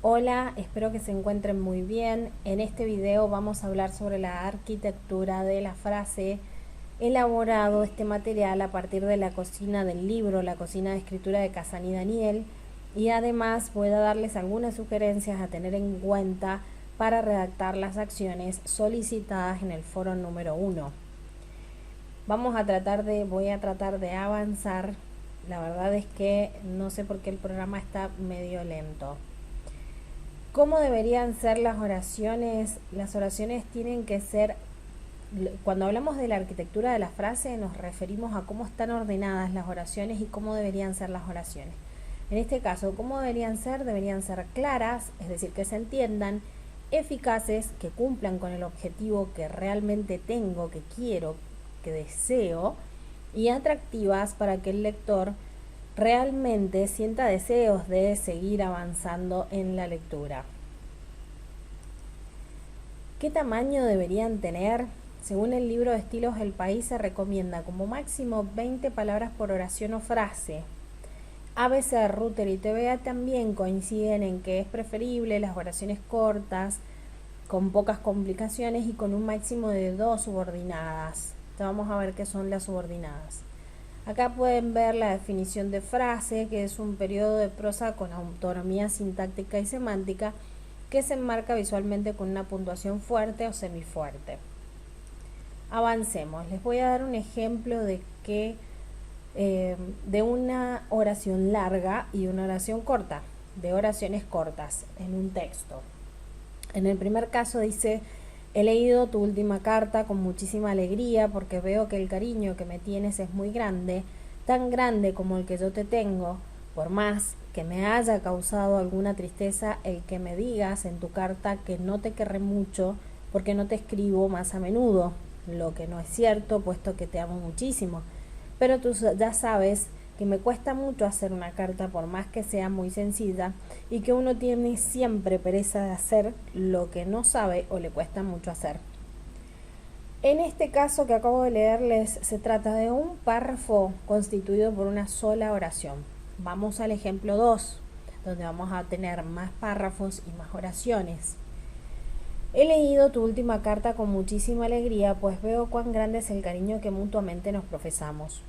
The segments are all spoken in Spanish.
Hola, espero que se encuentren muy bien. En este video vamos a hablar sobre la arquitectura de la frase, elaborado este material a partir de la cocina del libro, la cocina de escritura de Kazan y Daniel, y además voy a darles algunas sugerencias a tener en cuenta para redactar las acciones solicitadas en el foro número 1. Voy a tratar de avanzar. La verdad es que no sé por qué el programa está medio lento. ¿Cómo deberían ser las oraciones? Las oraciones tienen que ser, cuando hablamos de la arquitectura de la frase, nos referimos a cómo están ordenadas las oraciones y cómo deberían ser las oraciones. En este caso, ¿cómo deberían ser? Deberían ser claras, es decir, que se entiendan, eficaces, que cumplan con el objetivo que realmente tengo, que quiero, que deseo, y atractivas para que el lector realmente sienta deseos de seguir avanzando en la lectura. ¿Qué tamaño deberían tener? Según el libro de estilos El País, se recomienda como máximo 20 palabras por oración o frase. ABC, Rutter y TVA también coinciden en que es preferible las oraciones cortas, con pocas complicaciones y con un máximo de 2 subordinadas. Vamos a ver qué son las subordinadas. Acá pueden ver la definición de frase, que es un periodo de prosa con autonomía sintáctica y semántica que se enmarca visualmente con una puntuación fuerte o semifuerte. Avancemos. Les voy a dar un ejemplo de una oración larga y una oración corta, de oraciones cortas en un texto. En el primer caso dice: he leído tu última carta con muchísima alegría porque veo que el cariño que me tienes es muy grande, tan grande como el que yo te tengo, por más que me haya causado alguna tristeza el que me digas en tu carta que no te querré mucho porque no te escribo más a menudo, lo que no es cierto puesto que te amo muchísimo. Pero tú ya sabes que me cuesta mucho hacer una carta por más que sea muy sencilla y que uno tiene siempre pereza de hacer lo que no sabe o le cuesta mucho hacer. En este caso que acabo de leerles se trata de un párrafo constituido por una sola oración. Vamos al ejemplo 2, donde vamos a tener más párrafos y más oraciones. He leído tu última carta con muchísima alegría, pues veo cuán grande es el cariño que mutuamente nos profesamos.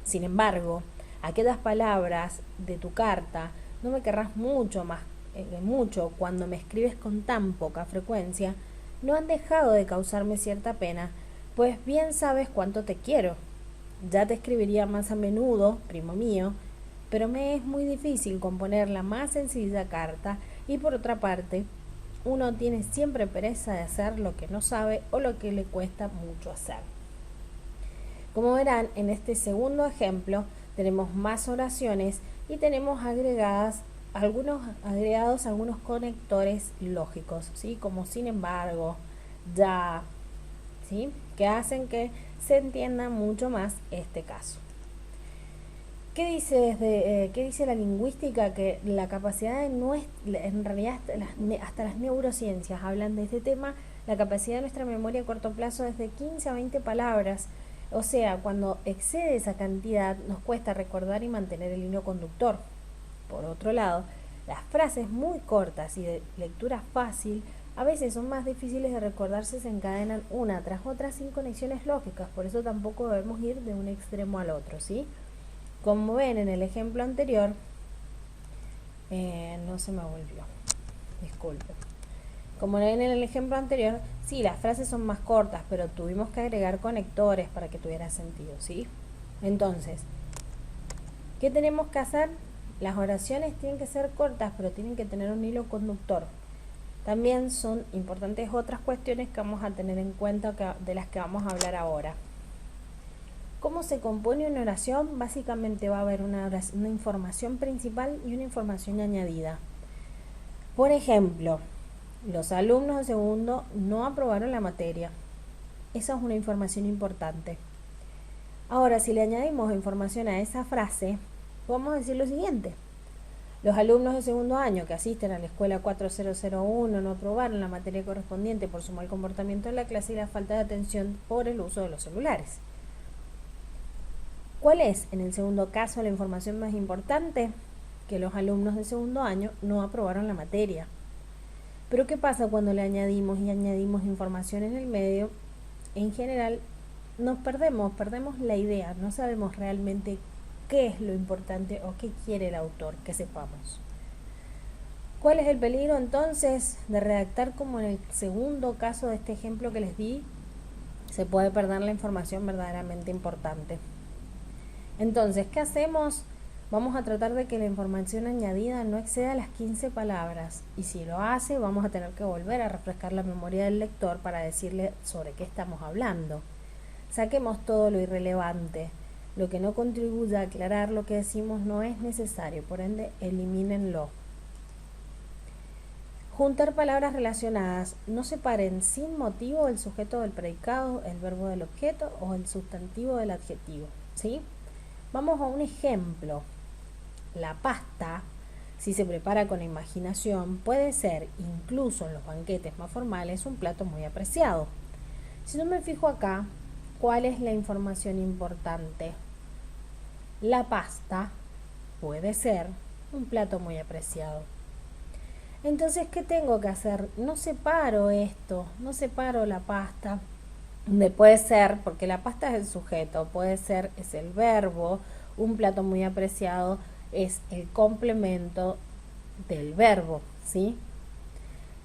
Sin embargo, aquellas palabras de tu carta no me querrás mucho cuando me escribes con tan poca frecuencia, no han dejado de causarme cierta pena, pues bien sabes cuánto te quiero. Ya te escribiría más a menudo, primo mío, pero me es muy difícil componer la más sencilla carta y por otra parte, uno tiene siempre pereza de hacer lo que no sabe o lo que le cuesta mucho hacer. Como verán, en este segundo ejemplo tenemos más oraciones y tenemos agregados algunos conectores lógicos, ¿sí? Como sin embargo, ya, ¿sí? Que hacen que se entienda mucho más este caso. ¿Qué dice la lingüística? Que la capacidad en realidad hasta las neurociencias hablan de este tema, la capacidad de nuestra memoria a corto plazo es de 15 a 20 palabras. O sea, cuando excede esa cantidad nos cuesta recordar y mantener el hilo conductor. Por otro lado, las frases muy cortas y de lectura fácil a veces son más difíciles de recordar si se encadenan una tras otra sin conexiones lógicas, por eso tampoco debemos ir de un extremo al otro, ¿sí? Como ven en el ejemplo anterior, no se me volvió, disculpen. Como ven en el ejemplo anterior, sí, las frases son más cortas, pero tuvimos que agregar conectores para que tuviera sentido, ¿sí? Entonces, ¿qué tenemos que hacer? Las oraciones tienen que ser cortas, pero tienen que tener un hilo conductor. También son importantes otras cuestiones que vamos a tener en cuenta de las que vamos a hablar ahora. ¿Cómo se compone una oración? Básicamente va a haber una información principal y una información añadida. Por ejemplo, los alumnos de segundo no aprobaron la materia. Esa es una información importante. Ahora, si le añadimos información a esa frase, podemos decir lo siguiente: los alumnos de segundo año que asisten a la escuela 4001 no aprobaron la materia correspondiente por su mal comportamiento en la clase y la falta de atención por el uso de los celulares. ¿Cuál es, en el segundo caso, la información más importante? que los alumnos de segundo año no aprobaron la materia. Pero ¿qué pasa cuando le añadimos información en el medio? En general nos perdemos la idea, no sabemos realmente qué es lo importante o qué quiere el autor que sepamos. ¿Cuál es el peligro entonces de redactar como en el segundo caso de este ejemplo que les di? Se puede perder la información verdaderamente importante. Entonces, ¿qué hacemos? Vamos a tratar de que la información añadida no exceda las 15 palabras, y si lo hace vamos a tener que volver a refrescar la memoria del lector para decirle sobre qué estamos hablando. Saquemos todo lo irrelevante. Lo que no contribuya a aclarar lo que decimos no es necesario, por ende elimínenlo. Juntar palabras relacionadas. No separen sin motivo el sujeto del predicado, el verbo del objeto o el sustantivo del adjetivo, ¿sí? Vamos a un ejemplo. La pasta, si se prepara con imaginación, puede ser, incluso en los banquetes más formales, un plato muy apreciado. Si yo me fijo acá, ¿cuál es la información importante? La pasta puede ser un plato muy apreciado. Entonces, ¿qué tengo que hacer? No separo esto, no separo la pasta. Puede ser, porque la pasta es el sujeto, puede ser, es el verbo, un plato muy apreciado es el complemento del verbo, ¿sí?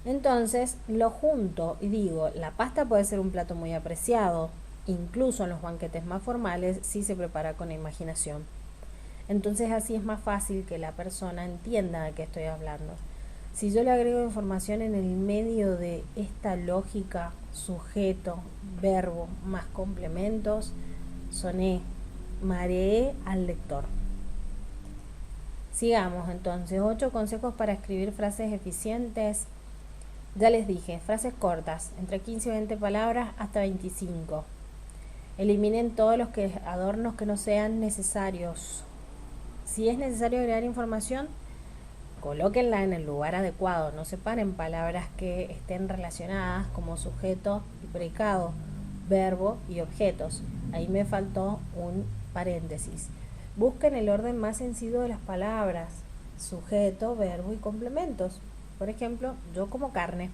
Entonces, lo junto y digo, la pasta puede ser un plato muy apreciado, incluso en los banquetes más formales, si se prepara con imaginación. Entonces, así es más fácil que la persona entienda de qué estoy hablando. Si yo le agrego información en el medio de esta lógica, sujeto, verbo, más complementos, mareé al lector. Sigamos entonces, 8 consejos para escribir frases eficientes. Ya les dije, frases cortas, entre 15 y 20 palabras hasta 25. Eliminen todos los adornos que no sean necesarios. Si es necesario agregar información, colóquenla en el lugar adecuado, no separen palabras que estén relacionadas como sujeto y predicado, verbo y objetos. Ahí me faltó un paréntesis. Busquen el orden más sencillo de las palabras, sujeto, verbo y complementos. Por ejemplo, yo como carne.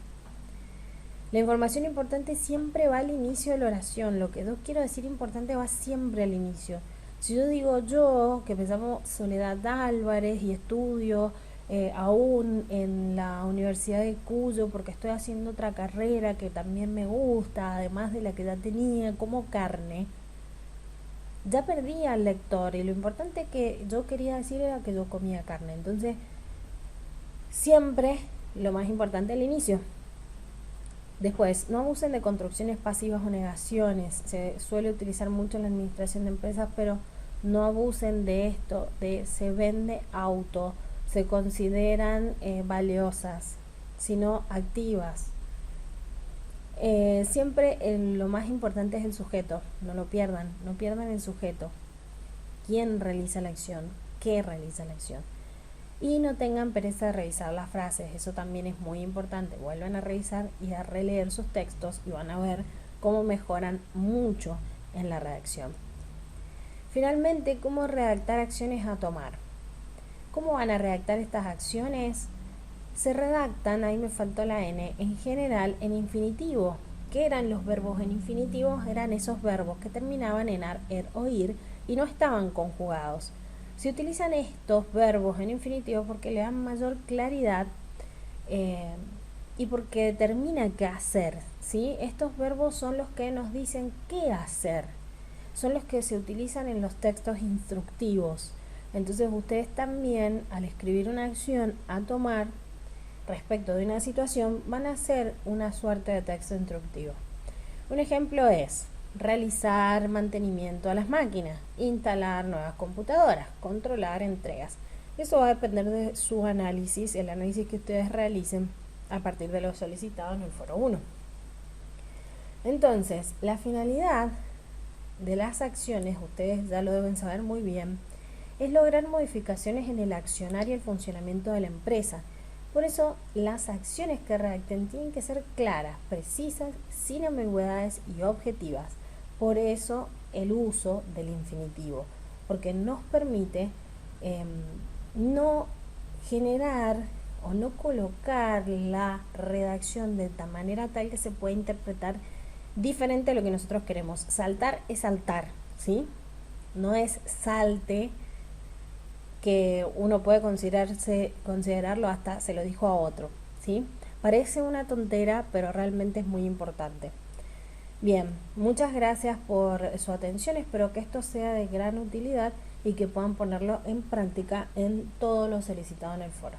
La información importante siempre va al inicio de la oración. Lo que yo quiero decir importante va siempre al inicio. Si yo digo yo, que me llamo Soledad Álvarez y estudio aún en la Universidad de Cuyo porque estoy haciendo otra carrera que también me gusta, además de la que ya tenía como carne, ya perdí al lector y lo importante que yo quería decir era que yo comía carne. Entonces, siempre lo más importante al inicio. Después, no abusen de construcciones pasivas o negaciones. Se suele utilizar mucho en la administración de empresas, pero no abusen de esto, de se vende auto, se consideran valiosas, sino activas. Siempre lo más importante es el sujeto, no lo pierdan, no pierdan el sujeto. ¿Quién realiza la acción? ¿Qué realiza la acción? Y no tengan pereza de revisar las frases, eso también es muy importante. Vuelvan a revisar y a releer sus textos y van a ver cómo mejoran mucho en la redacción. Finalmente, ¿cómo redactar acciones a tomar? ¿Cómo van a redactar estas acciones? Se redactan, ahí me faltó la N, en general en infinitivo. ¿Qué eran los verbos en infinitivo? Eran esos verbos que terminaban en ar, er o ir y no estaban conjugados. Se utilizan estos verbos en infinitivo porque le dan mayor claridad y porque determina qué hacer, ¿sí? Estos verbos son los que nos dicen qué hacer. Son los que se utilizan en los textos instructivos. Entonces ustedes también, al escribir una acción a tomar respecto de una situación, van a hacer una suerte de texto instructivo. Un ejemplo es realizar mantenimiento a las máquinas, instalar nuevas computadoras, controlar entregas. Eso va a depender de su análisis, el análisis que ustedes realicen a partir de lo solicitado en el foro 1. Entonces, la finalidad de las acciones, ustedes ya lo deben saber muy bien, es lograr modificaciones en el accionar y el funcionamiento de la empresa. Por eso, las acciones que redacten tienen que ser claras, precisas, sin ambigüedades y objetivas. Por eso, el uso del infinitivo, porque nos permite no generar o no colocar la redacción de manera tal que se pueda interpretar diferente a lo que nosotros queremos. Saltar es saltar, ¿sí? No es salte, que uno puede considerarlo hasta se lo dijo a otro, ¿sí? Parece una tontera, pero realmente es muy importante. Bien, muchas gracias por su atención, espero que esto sea de gran utilidad y que puedan ponerlo en práctica en todo lo solicitado en el foro.